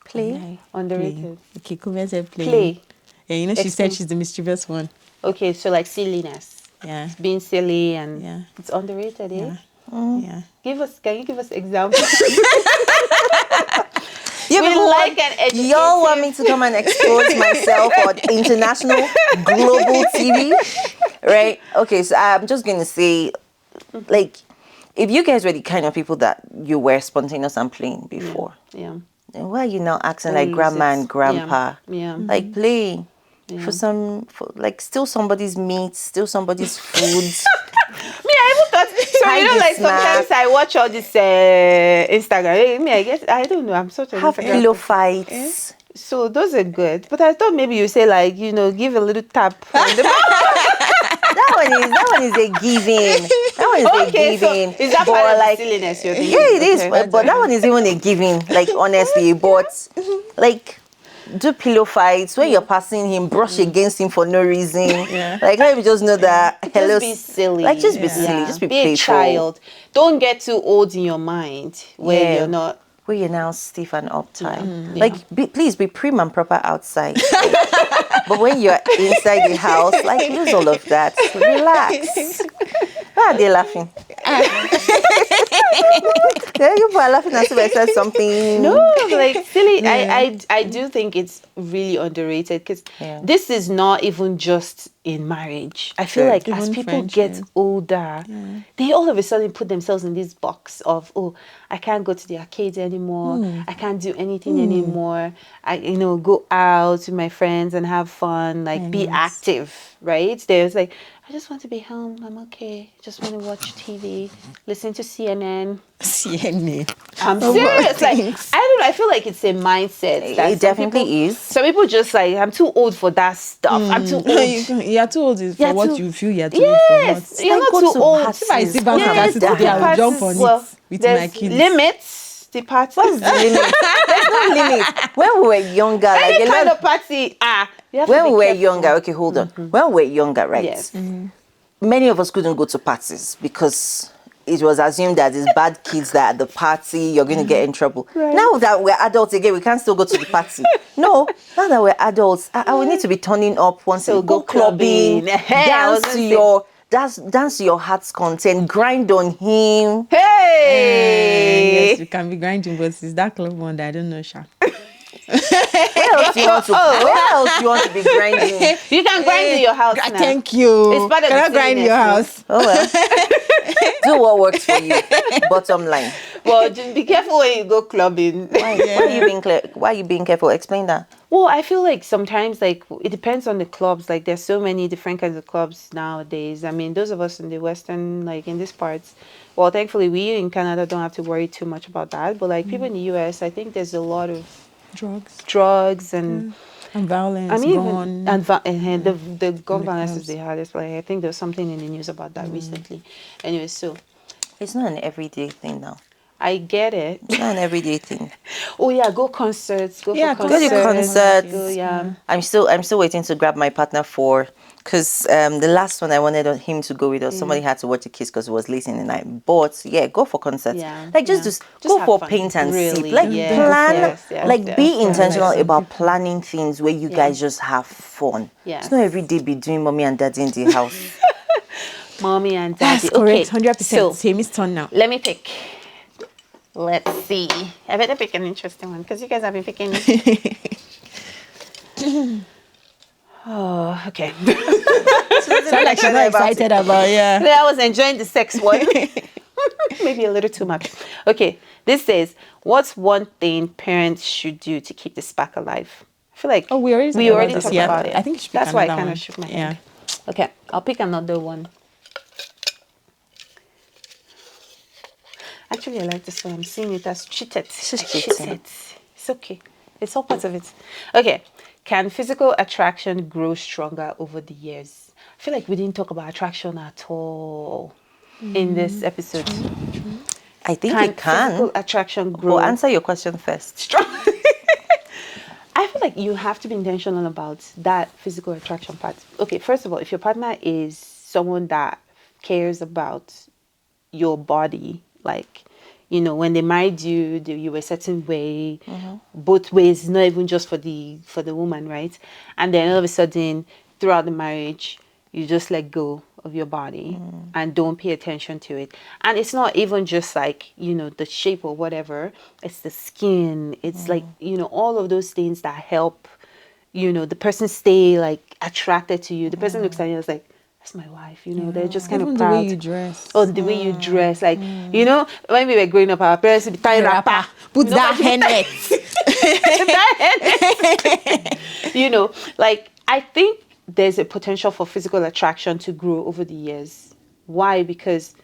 Play. Underrated. Okay, Kume said play. Play. Yeah, you know, she said she's the mischievous one. Okay, so like silliness. Yeah. Being silly and it's underrated, eh? Yeah. Can you give us examples? Yeah, we like an educative... Y'all want me to come and expose myself on international, global TV, right? Okay, so I'm just going to say, like, if you guys were the kind of people that you were spontaneous and playing before, Yeah. then why are you now acting like grandma and grandpa? Yeah. Like, play for like, steal somebody's meat, steal somebody's food. Me, I even thought, so Hide you know, the like snack. sometimes I watch all this Instagram. Me, I guess, I don't know, I'm such a Have Instagram pillow person. fights. So those are good. But I thought maybe you say like, you know, give a little tap on the That one is a giving. That one is a giving. So is that But part of like, the silliness you're thinking? yeah, it is. Okay. But that one is even a giving. Like, honestly, but like, do pillow fights when you're passing him, brush against him for no reason. Like, let me just know that. Hello, Just be silly. Like, just be silly. Just be a playful. child. Don't get too old in your mind where you're not. Where you're now stiff and uptight. Like, please be prim and proper outside. But when you're inside the house, like, lose all of that. Relax. Why are they laughing? Yeah, you are laughing as if I said something. No, like silly. I do think it's really underrated because this is not even just in marriage. I feel like as Even people get older, they all of a sudden put themselves in this box of, oh, I can't go to the arcades anymore. I can't do anything anymore. I, go out with my friends and have fun, like be active, right? There's like, I just want to be home. I'm okay. Just want to watch TV, listen to CNN. CNN. I'm serious. Like, I don't know. I feel like it's a mindset. It definitely is. Some people just like, I'm too old for that stuff. I'm too old. You're too old for what you feel you're too old Yes, for. you're not too old. If I see Bangkok today, I will jump on it with my kids. Limits. The party. What's the limit? There's no limit. When we were younger, like Any kind of party, when we were younger, okay, hold on. When we were younger, right? Yes. Many of us couldn't go to parties because it was assumed that it's bad kids that at the party you're going to get in trouble. Right. Now that we're adults again, we can't still go to the party. No, now that we're adults, I will need to be turning up once. So go clubbing, dance to your heart's content, grind on him. Hey! Yes, you can be grinding, but it's that club one that I don't know, Sha. Where else you want to be grinding? You can grind in your house now. Thank you. It's part of Can I the grind in your silliness, house? Oh well. Do what works for you. Bottom line. Well, just be careful when you go clubbing. Why are you being careful? Explain that. Well, I feel like sometimes, like, it depends on the clubs. Like, there's so many different kinds of clubs nowadays. I mean, those of us in the Western, like, in these parts, well, thankfully, we in Canada don't have to worry too much about that. But, like, people in the US, I think there's a lot of drugs and violence. I mean, gun. and the gun violence they had. It's like, I think there's something in the news about that recently. Anyway, so It's not an everyday thing now. I get it. It's not an everyday thing. Oh yeah, go concerts. Go Yeah, for Go to concerts. Go, yeah. I'm still waiting to grab my partner for, because the last one I wanted him to go with us. Somebody had to watch a kiss because it was late in the night. But yeah, go for concerts. Yeah, Like just go have for fun. paint and Really, sip. Like yes, plan. yes, Like yes, be yes. intentional about planning things where you guys just have fun. Yes. It's not every day be doing mommy and daddy in the house. Mommy and daddy. That's correct. Okay, 100%. so Same is turn now. let me pick. Let's see. I better pick an interesting one because you guys have been picking. Oh, okay. Sound like she's not excited about I was enjoying the sex one. Maybe a little too much. Okay, this says, what's one thing parents should do to keep the spark alive? I feel like we already talked yeah. about it. I think you should pick that's why I another kind one. of shook my Yeah. head. Okay, I'll pick another one. Actually, I like this one. I'm seeing it as cheated. Cheated. It's okay. It's all part of it. Okay. Can physical attraction grow stronger over the years? I feel like we didn't talk about attraction at all in this episode. I think it can. Physical attraction grow? But answer your question first. Strong. I feel like you have to be intentional about that physical attraction part. Okay, first of all, if your partner is someone that cares about your body, like, you know, when they married you, you were a certain way, both ways, not even just for the woman, right? And then all of a sudden, throughout the marriage, you just let go of your body and don't pay attention to it. And it's not even just like, you know, the shape or whatever. It's the skin. It's like, you know, all of those things that help, you know, the person stay like attracted to you. The person looks at you and is like, that's my wife, you know, they're just kind Even of proud. the way you dress. Oh, the way you dress. Like, you know, when we were growing up, our parents would be tying wrapper. Put that hairnet. You know, like, I think there's a potential for physical attraction to grow over the years. Why? Because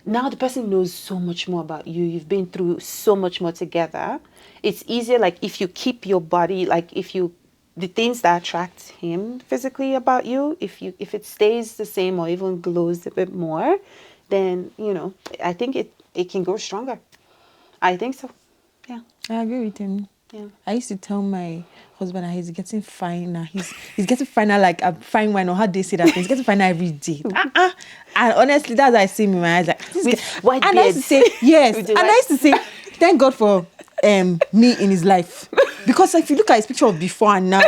now the person knows so much more about you. You've been through so much more together. It's easier, like, if you keep your body, like, the things that attract him physically about you, if it stays the same or even glows a bit more, then, you know, I think it can grow stronger. I think so. Yeah. I agree with him. Yeah. I used to tell my husband that he's getting finer. He's getting finer, like a fine wine, or how they say that. He's getting finer every day. And honestly, that's how I see him in my eyes. Like, With white and I used to say, yes. And I used to say, thank God for me in his life. Because if you look at his picture of before and now,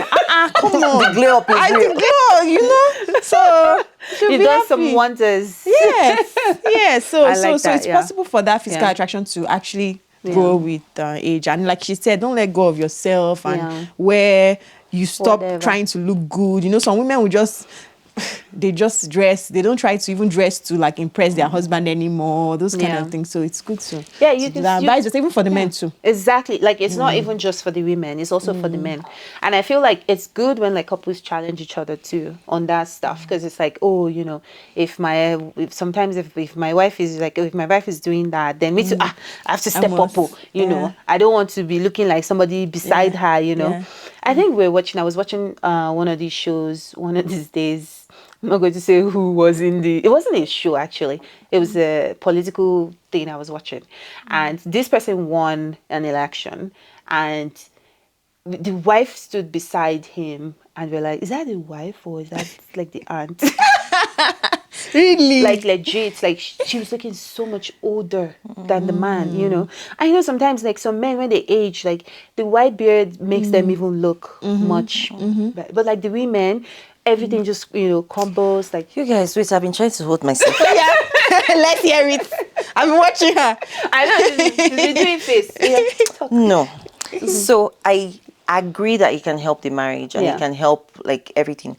come on. The glow up is I real. glow, you know? So, it does some wonders. Yes. Yes. So, I like so that, it's yeah. possible for that physical Yeah. attraction to actually grow with age. And like she said, don't let go of yourself and where you stop trying to look good. You know, some women will just they just dress. They don't try to even dress to like impress their husband anymore. Those kind of things. So it's good to you to can do that. But it's even for the men too. Exactly. Like it's not even just for the women. It's also for the men. And I feel like it's good when like couples challenge each other too on that stuff, because it's like, oh, you know, if my wife is doing that, then me too. I have to step up. You know, I don't want to be looking like somebody beside her. You know. Yeah. I think I was watching one of these shows one of these days. I'm not going to say who was it wasn't a show actually. It was a political thing I was watching. And this person won an election and the wife stood beside him and we're like, is that the wife or is that like the aunt? Really? Like legit, like she was looking so much older than the man, you know. I know sometimes like some men when they age, like the white beard makes them even look much better. But like the women, everything just, you know, combos like You guys, wait, I've been trying to hold myself. Yeah. Let's hear it. I'm watching her. I know she's been doing face. Yeah. No. So I agree that it can help the marriage and Yeah. it can help like everything.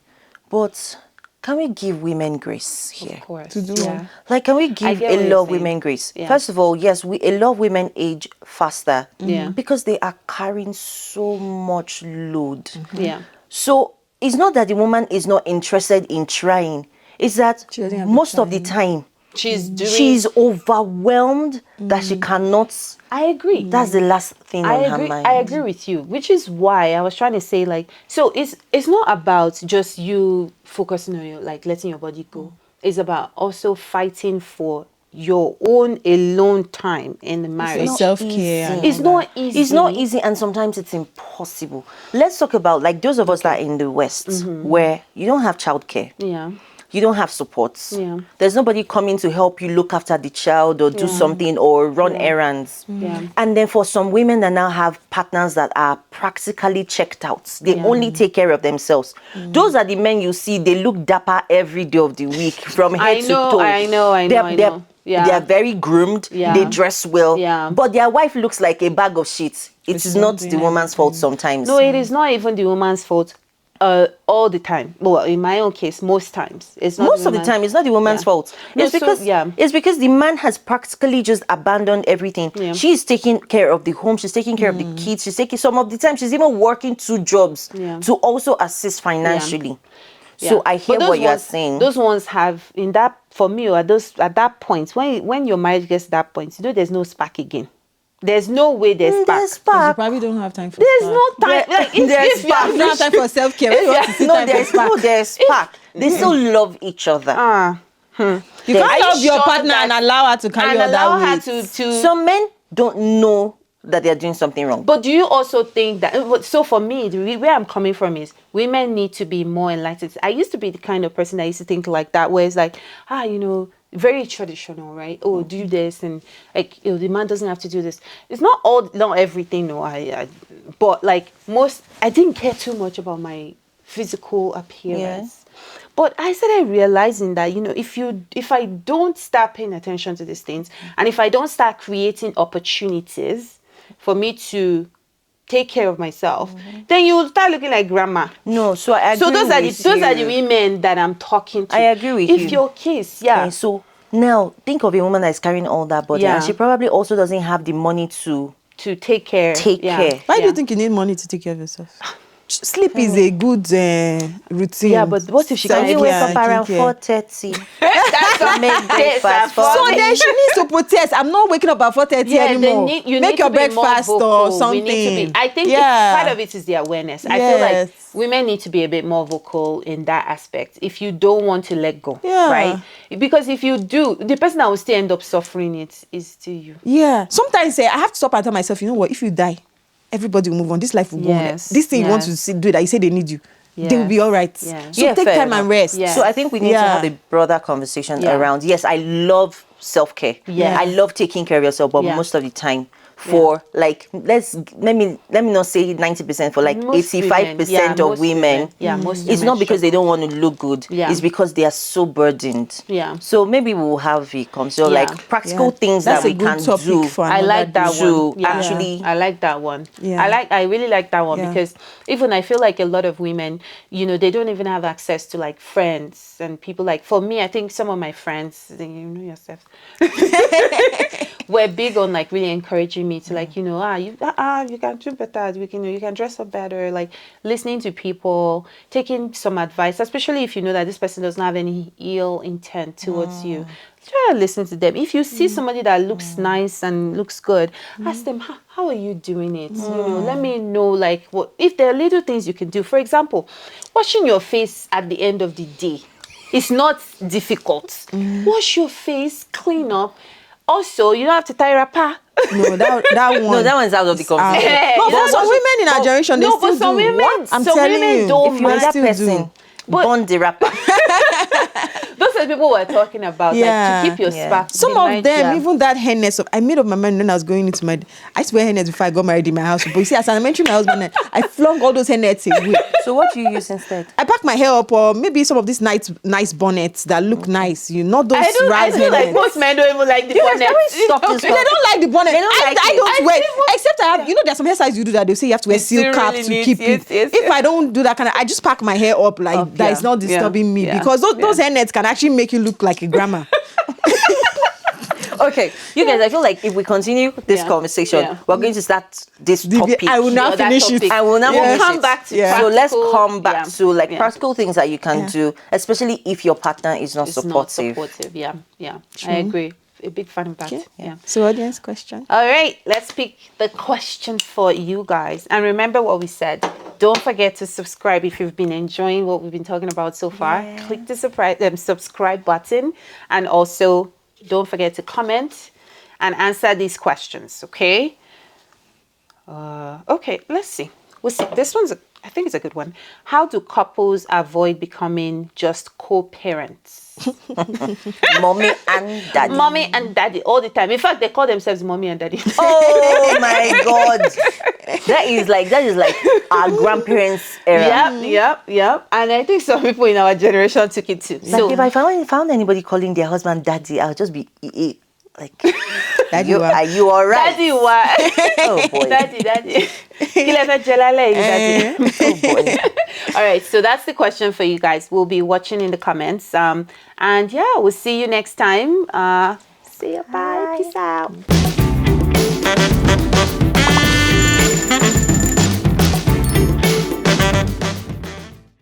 But can we give women grace here? Of course. To do what? Like, can we give get what a you're lot of saying. women grace? Yeah. First of all, yes, a lot of women age faster Yeah. because they are carrying so much load. Yeah. So it's not that the woman is not interested in trying. It's that She doesn't have the most of the time she's overwhelmed that she cannot. I agree. That's the last thing on her mind. I agree with you, which is why I was trying to say like, so it's not about just you focusing on your like letting your body go. It's about also fighting for your own alone time in the marriage. Self-care. easy. It's not easy. It's not easy, and sometimes it's impossible. Let's talk about like those of us that are in the West, where you don't have childcare. Yeah. You don't have supports. Yeah. There's nobody coming to help you look after the child or do something or run errands. Yeah. And then for some women that now have partners that are practically checked out, they only take care of themselves. Those are the men you see, they look dapper every day of the week from head to toe. I know. Yeah. They are very groomed. Yeah. They dress well. Yeah. But their wife looks like a bag of shit. It is not the woman's fault sometimes. No, it is not even the woman's fault. all the time. Well, in my own case, most times it's not. Most of the time, it's not the woman's fault. No, It's because it's because the man has practically just abandoned everything. Yeah. She's taking care of the home. She's taking care of the kids. She's taking some of the time. She's even working 2 jobs to also assist financially. So I hear what you're saying. Those ones have in that for me or those at that point when your marriage gets to that point, there's no spark again. There's no way there's spark. There's spark. You probably don't have time for There's spark. no time. Like if You don't have time for self-care. When you want to see No, time for spark. there's spark. They still love each other. You can't love your partner and allow her to carry all allow her that weight. to. Some men don't know that they're doing something wrong. But do you also think that? So for me, where I'm coming from is women need to be more enlightened. I used to be the kind of person that used to think like that, where it's like, very traditional, right? Oh, do this, and like the man doesn't have to do this. It's not everything. No, but like most, I didn't care too much about my physical appearance. But I started realizing that if I don't start paying attention to these things, and if I don't start creating opportunities for me to take care of myself, then you will start looking like grandma. No, so I agree. So those are the women that I'm talking to. I agree with you. If your case, Okay, so now think of a woman that is carrying all that body, and she probably also doesn't have the money to take care. Why do you think you need money to take care of yourself? Sleep is a good routine. Yeah, but what if she can't wake up around 4:30? That's make breakfast for So then she needs to protest. I'm not waking up at 4:30 anymore. Make your breakfast or something. I think part of it is the awareness. I feel like women need to be a bit more vocal in that aspect if you don't want to let go, right? Because if you do, the person that will still end up suffering it is still you. Yeah. Sometimes I have to stop and tell myself, you know what, if you die, everybody will move on. This life will go on. This thing you want to do that you say they need you. They will be all right. So take time and rest. So I think we need to have a broader conversation around, yes, I love self-care. I love taking care of yourself, but most of the time for like let me not say 90%, for like 85% of women, it's not because they don't want to look good, it's because they are so burdened. So maybe we'll have a conversation like practical things that we can do. I like that one. Actually, I like that one. I really like that one because even I feel like a lot of women, they don't even have access to like friends and people. Like for me, I think some of my friends, you know yourself, were big on like really encouraging me to like, you can do better, you can dress up better, like listening to people, taking some advice, especially if you know that this person doesn't have any ill intent towards you. Try to listen to them. If you see somebody that looks nice and looks good, ask them, how are you doing it? Let me know like what if there are little things you can do. For example, washing your face at the end of the day. It's not difficult. Wash your face, clean up. Also, you don't have to tie wrapper. No, that one. No, that one's out of the conversation. But for some women in our generation, they still some do. Women, I'm some telling women you, don't if you're that person, bond the wrapper. Those are the people we're talking about, like to keep your spark. Some of them, even that hairness. I made up my mind when I was going into I used to wear hairnets before I got married in my house. But you see, as I mentioned my husband, I flung all those hairnets away. So what do you use instead? I pack my hair up, or maybe some of these nice bonnets that look nice. Not those I feel like most men don't even like the bonnet. They don't like the bonnet. I don't wear. Except I have, there's some hairstyles you do that they'll say you have to wear silk cap to keep it. If I don't do that I just pack my hair up like that. It's not disturbing me because those hairnets can actually make you look like a grandma. Okay, you guys, I feel like if we continue this conversation, we're going to start this topic. I will now finish it. I will now come back to So let's come back to like practical things that you can do, especially if your partner is not supportive. Yeah. I agree. A big fan of that. Yeah. So audience question. All right, let's pick the question for you guys. And remember what we said. Don't forget to subscribe if you've been enjoying what we've been talking about so far. Click the subscribe button, and also don't forget to comment and answer these questions. Okay. Okay. Let's see. We'll see. This one's I think it's a good one. How do couples avoid becoming just co-parents? Mommy and daddy. Mommy and daddy all the time. In fact, they call themselves mommy and daddy. Oh my God. That is like our grandparents' era. Yep. And I think some people in our generation took it too. Like so if I found anybody calling their husband daddy, I'll just be like, Daddy, are you all right? Daddy, what? Oh boy. Daddy. Oh boy. All right, so that's the question for you guys. We'll be watching in the comments. And yeah, we'll see you next time. See you. Bye. Peace out.